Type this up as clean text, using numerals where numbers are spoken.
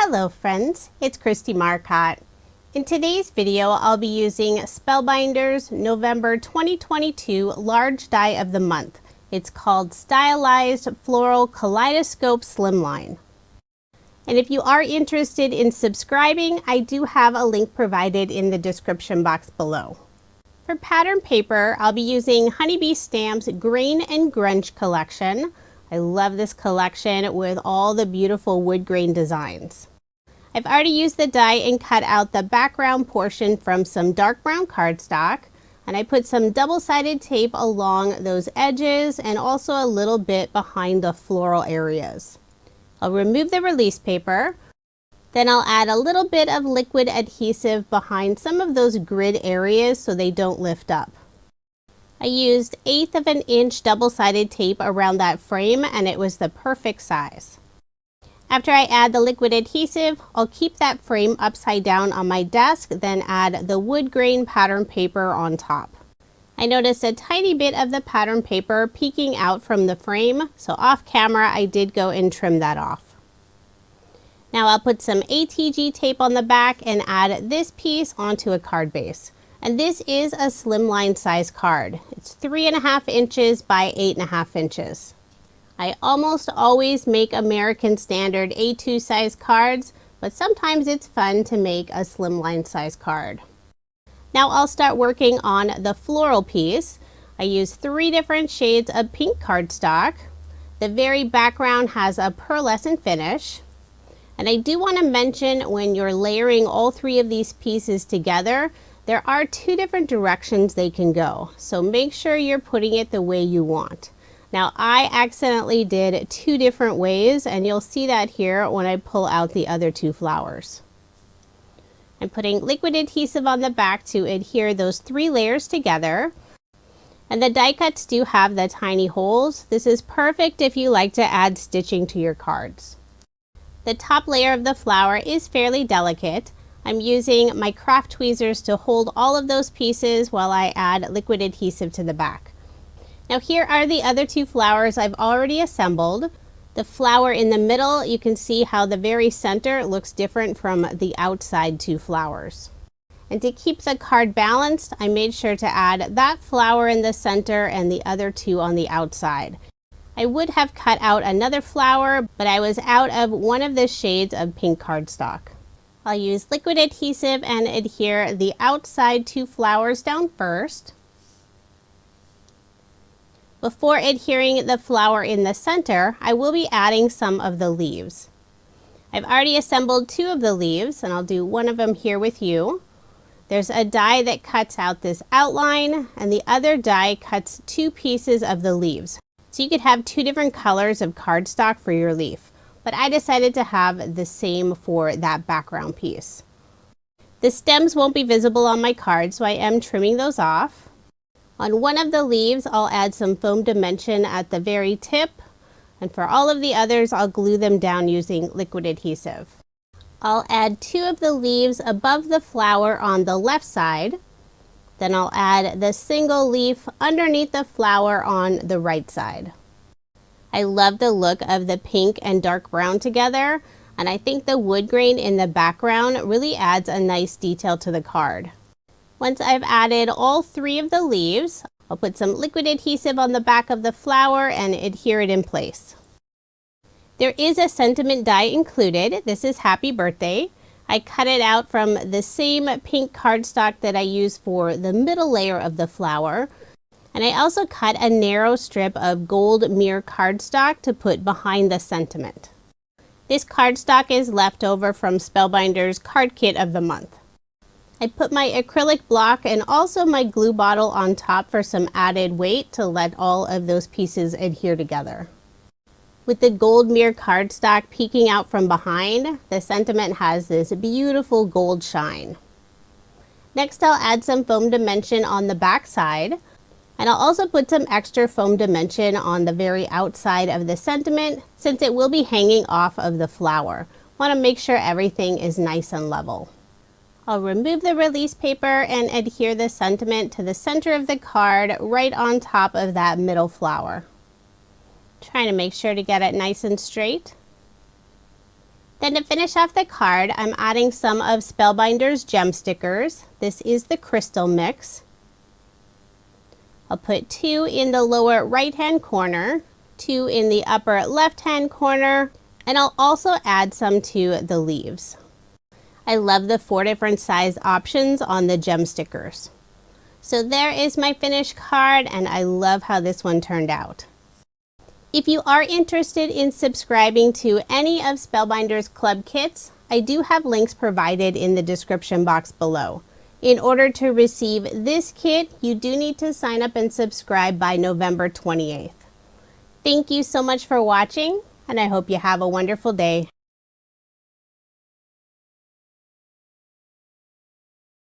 Hello friends, it's Kristie Marcotte. In today's video, I'll be using Spellbinders November 2022 Large Die of the Month. It's called Stylized Floral Kaleidoscope Slimline. And if you are interested in subscribing, I do have a link provided in the description box below. For pattern paper, I'll be using Honeybee Stamp's Grain and Grunge collection. I love this collection with all the beautiful wood grain designs. I've already used the die and cut out the background portion from some dark brown cardstock, and I put some double-sided tape along those edges and also a little bit behind the floral areas. I'll remove the release paper, then I'll add a little bit of liquid adhesive behind some of those grid areas so they don't lift up. I used 1/8 of an inch double-sided tape around that frame and it was the perfect size. After I add the liquid adhesive, I'll keep that frame upside down on my desk, then add the wood grain pattern paper on top. I noticed a tiny bit of the pattern paper peeking out from the frame, so off camera I did go and trim that off. Now I'll put some ATG tape on the back and add this piece onto a card base. And this is a slimline size card. It's 3.5 inches by 8.5 inches. I almost always make American Standard A2 size cards, but sometimes it's fun to make a slimline size card. Now I'll start working on the floral piece. I use 3 different shades of pink cardstock. The very background has a pearlescent finish. And I do want to mention, when you're layering all 3 of these pieces together, there are 2 different directions they can go, so make sure you're putting it the way you want. Now I accidentally did 2 different ways, and you'll see that here when I pull out the other 2 flowers. I'm putting liquid adhesive on the back to adhere those 3 layers together. And the die cuts do have the tiny holes. This is perfect if you like to add stitching to your cards. The top layer of the flower is fairly delicate. I'm using my craft tweezers to hold all of those pieces while I add liquid adhesive to the back. Now here are the other 2 flowers I've already assembled. The flower in the middle, you can see how the very center looks different from the outside 2 flowers. And to keep the card balanced, I made sure to add that flower in the center and the other 2 on the outside. I would have cut out another flower, but I was out of one of the shades of pink cardstock. I'll use liquid adhesive and adhere the outside 2 flowers down first. Before adhering the flower in the center, I will be adding some of the leaves. I've already assembled 2 of the leaves, and I'll do one of them here with you. There's a die that cuts out this outline, and the other die cuts 2 pieces of the leaves. So you could have 2 different colors of cardstock for your leaf. But I decided to have the same for that background piece. The stems won't be visible on my card, so I am trimming those off. On one of the leaves, I'll add some foam dimension at the very tip, and for all of the others, I'll glue them down using liquid adhesive. I'll add 2 of the leaves above the flower on the left side. Then I'll add the single leaf underneath the flower on the right side. I love the look of the pink and dark brown together, and I think the wood grain in the background really adds a nice detail to the card. Once I've added all 3 of the leaves, I'll put some liquid adhesive on the back of the flower and adhere it in place. There is a sentiment die included. This is Happy Birthday. I cut it out from the same pink cardstock that I use for the middle layer of the flower. And I also cut a narrow strip of gold mirror cardstock to put behind the sentiment. This cardstock is left over from Spellbinders Card Kit of the Month. I put my acrylic block and also my glue bottle on top for some added weight to let all of those pieces adhere together. With the gold mirror cardstock peeking out from behind, the sentiment has this beautiful gold shine. Next, I'll add some foam dimension on the back side. And I'll also put some extra foam dimension on the very outside of the sentiment, since it will be hanging off of the flower. Want to make sure everything is nice and level. I'll remove the release paper and adhere the sentiment to the center of the card right on top of that middle flower. Trying to make sure to get it nice and straight. Then to finish off the card, I'm adding some of Spellbinders gem stickers. This is the crystal mix. I'll put 2 in the lower right hand corner, 2 in the upper left hand corner, and I'll also add some to the leaves. I love the 4 different size options on the gem stickers. So there is my finished card, and I love how this one turned out. If you are interested in subscribing to any of Spellbinders Club kits, I do have links provided in the description box below. In order to receive this kit, you do need to sign up and subscribe by November 28th. Thank you so much for watching, and I hope you have a wonderful day.